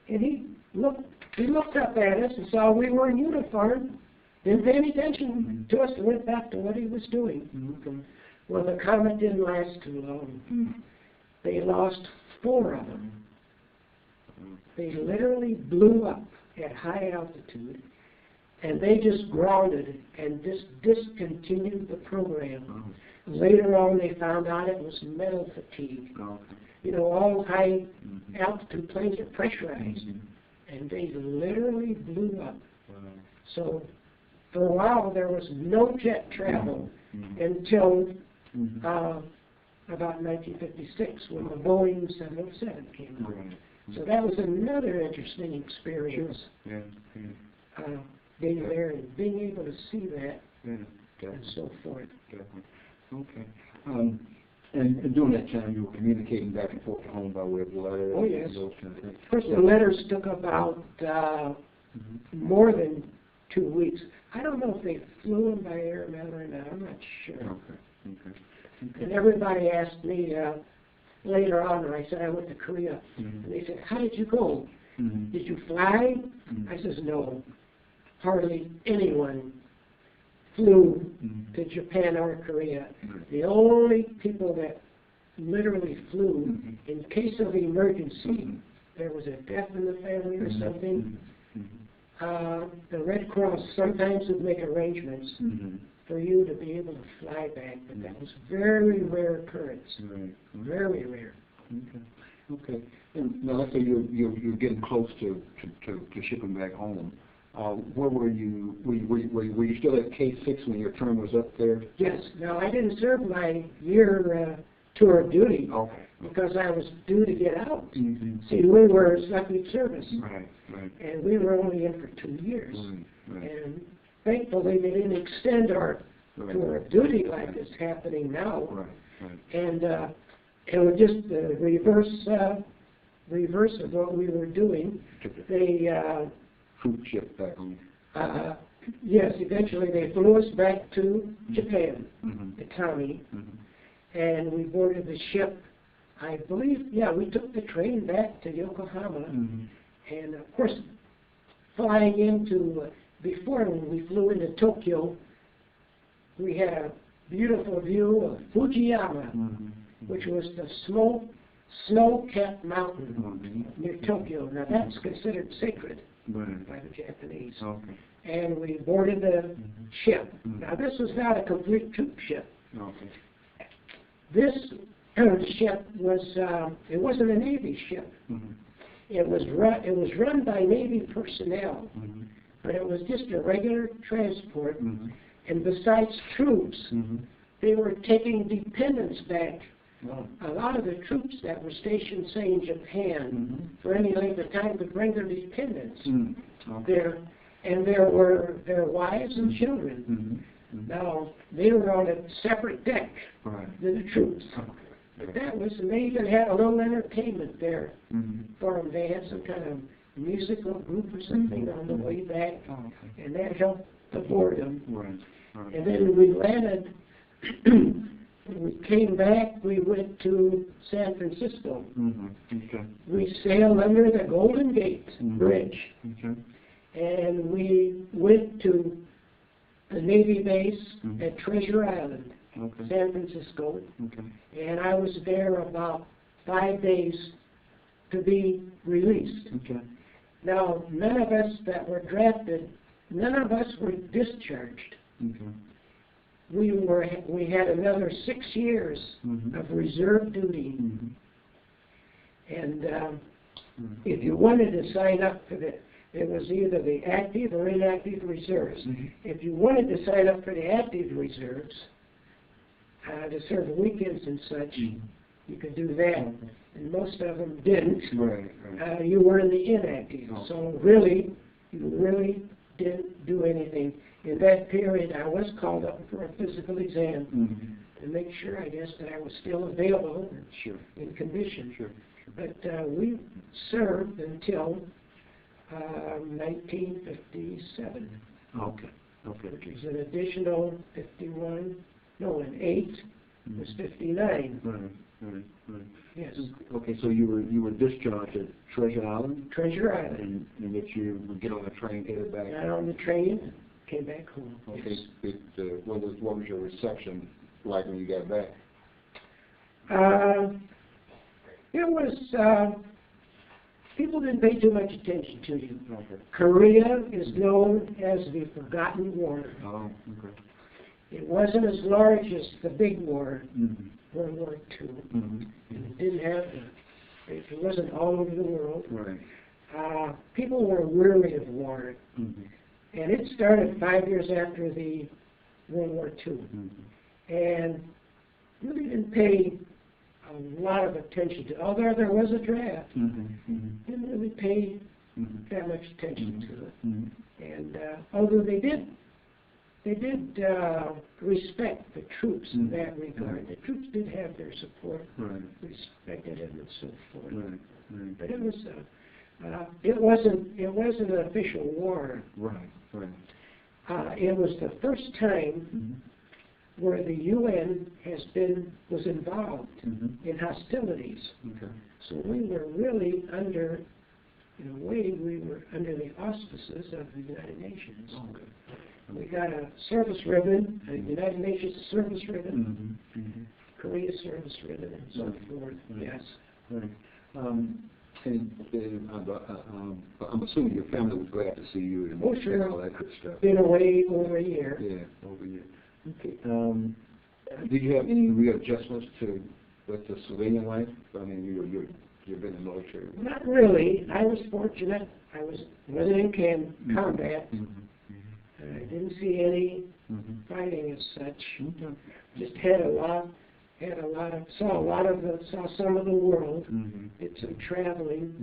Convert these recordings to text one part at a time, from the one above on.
And he looked up at us and saw we were in uniform, didn't pay any attention to us, and went back to what he was doing. Well, the comment didn't last too long. They lost 4 of them. They literally blew up at high altitude, and they just grounded and just discontinued the program. Later on, they found out it was metal fatigue. You know, all high altitude planes are pressurized, and they literally blew up. So for a while, there was no jet travel until about 1956, when the Boeing 707 came out. So that was another interesting experience, being there and being able to see that and so forth. Okay. And during that time, you were communicating back and forth to home by way of letters? Oh, yes. Those kind of things. Of course, the letters took about more than 2 weeks. I don't know if they flew them by air mail or not. I'm not sure. Okay. And everybody asked me later on, and I said I went to Korea. And they said, how did you go? Did you fly? I says, no. Hardly anyone flew to Japan or Korea. The only people that literally flew, in case of emergency, there was a death in the family or something, the Red Cross sometimes would make arrangements for you to be able to fly back, but that was very rare occurrence. Very rare. Okay. And now let's say you're getting close to shipping back home. Where were you? Were you still at K6 when your term was up there? Yes. Now, I didn't serve my year tour of duty because I was due to get out. See, we were Southfield service, and we were only in for 2 years. And thankfully, they didn't extend our tour of duty like is happening now. And it was just the reverse of what we were doing. They Fruit ship back home. yes, eventually they flew us back to Japan, the Tommy, and we boarded the ship. I believe, we took the train back to Yokohama, and of course, flying into, before when we flew into Tokyo, we had a beautiful view of Fujiyama, which was the snow-capped mountain near Tokyo. Now that's considered sacred by the Japanese. And we boarded the ship. Now this was not a complete troop ship. This ship was, it wasn't a Navy ship. It was run by Navy personnel, but it was just a regular transport. And besides troops, they were taking dependents back. A lot of the troops that were stationed, say, in Japan, for any length of time, could bring their dependents there, and there were their wives and children. Now, they were on a separate deck than the troops. But that was, and they even had a little entertainment there for them. They had some kind of musical group or something on the way back, and that helped the boredom. And then we landed. When we came back, we went to San Francisco. We sailed under the Golden Gate Bridge. And we went to the Navy base at Treasure Island, San Francisco. And I was there about 5 days to be released. Now, none of us that were drafted, none of us were discharged. We had another 6 years of reserve duty, and if you wanted to sign up for it was either the active or inactive reserves. If you wanted to sign up for the active reserves to serve weekends and such, you could do that, and most of them didn't. You were in the inactive, so really, you really didn't do anything. In that period, I was called up for a physical exam to make sure, I guess, that I was still available in condition. But we served until 1957. Which was an additional 51, no, an 8 was 59. Right. Yes. Okay, so you were discharged at Treasure Island? Treasure Island. In which you would get on the train, headed back? Got on the train, came back home. Okay. Yes. What was your reception like when you got back? It was, people didn't pay too much attention to you. Okay. Korea is known as the Forgotten War. Oh, okay. It wasn't as large as the big war, Mm-hmm. World War II. Mm-hmm. And it didn't have, it wasn't all over the world. Right. People were weary of war. Mm-hmm. And it started 5 years after the World War II. Mm-hmm. And really didn't pay a lot of attention to, although there was a draft, didn't really pay that much attention to it. And although they did respect the troops in that regard. The troops did have their support, respected them and so forth. But it was it wasn't an official war. It was the first time where the UN was involved in hostilities. So we were really under, in a way, we were under the auspices of the United Nations. We got a service ribbon, a United Nations service ribbon, Korea service ribbon, and so forth. Yes. I'm assuming your family was glad to see you and Oh, sure. all that good stuff. Been away over a year. Yeah, over a year. Okay. Did you have any readjustments to with the civilian life? I mean, you've been in the military. Not really. I was fortunate. I wasn't in combat. I didn't see any fighting as such. Just saw some of the world, did some traveling,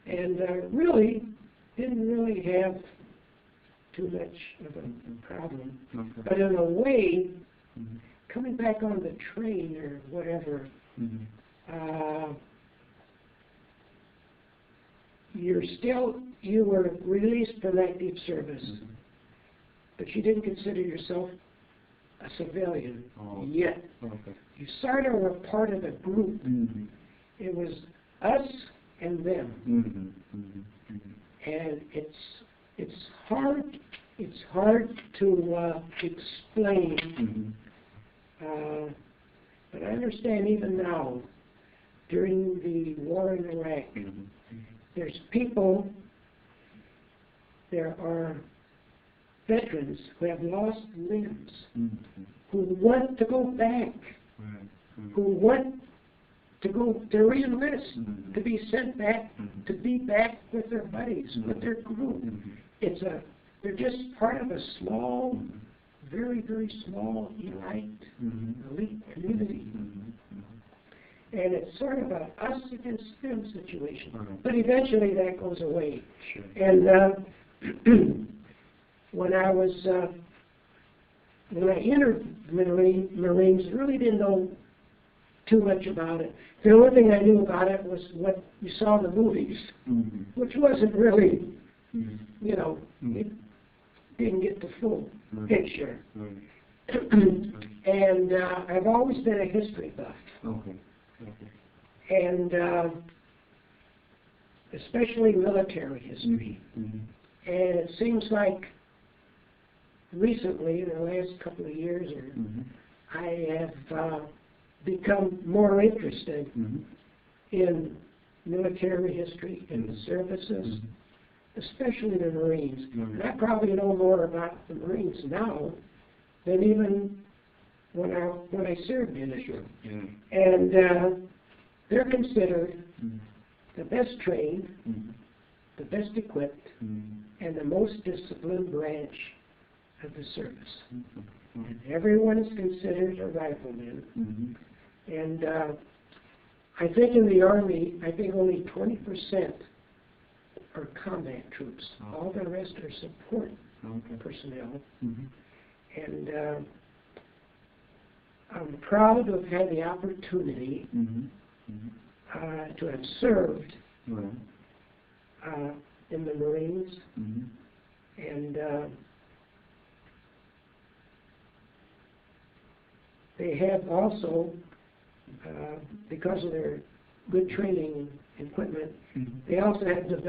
and really didn't really have too much of a problem. But in a way, coming back on the train or whatever, you were released from active service. But you didn't consider yourself a civilian yet. You sort of were part of a group. It was us and them. And it's hard to explain. But I understand even now, during the war in Iraq, there are veterans who have lost limbs, who want to go back, who want to re-enlist, to be sent back, to be back with their buddies, with their group. They're just part of a small, very, very small, elite community. And it's sort of a us against them situation. But eventually that goes away. And when I entered the Marines, really didn't know too much about it. The only thing I knew about it was what you saw in the movies, which wasn't really, it didn't get the full picture. And I've always been a history buff. And especially military history. And it seems like recently, in the last couple of years, I have become more interested in military history and the services, especially the Marines. And I probably know more about the Marines now than even when I served in it. And they're considered the best trained, the best equipped, and the most disciplined branch of the service. And everyone is considered a rifleman. And I think in the Army, only 20% are combat troops. All the rest are support personnel. And I'm proud to have had the opportunity to have served in the Marines. And they have also because of their good training and equipment, they also had developed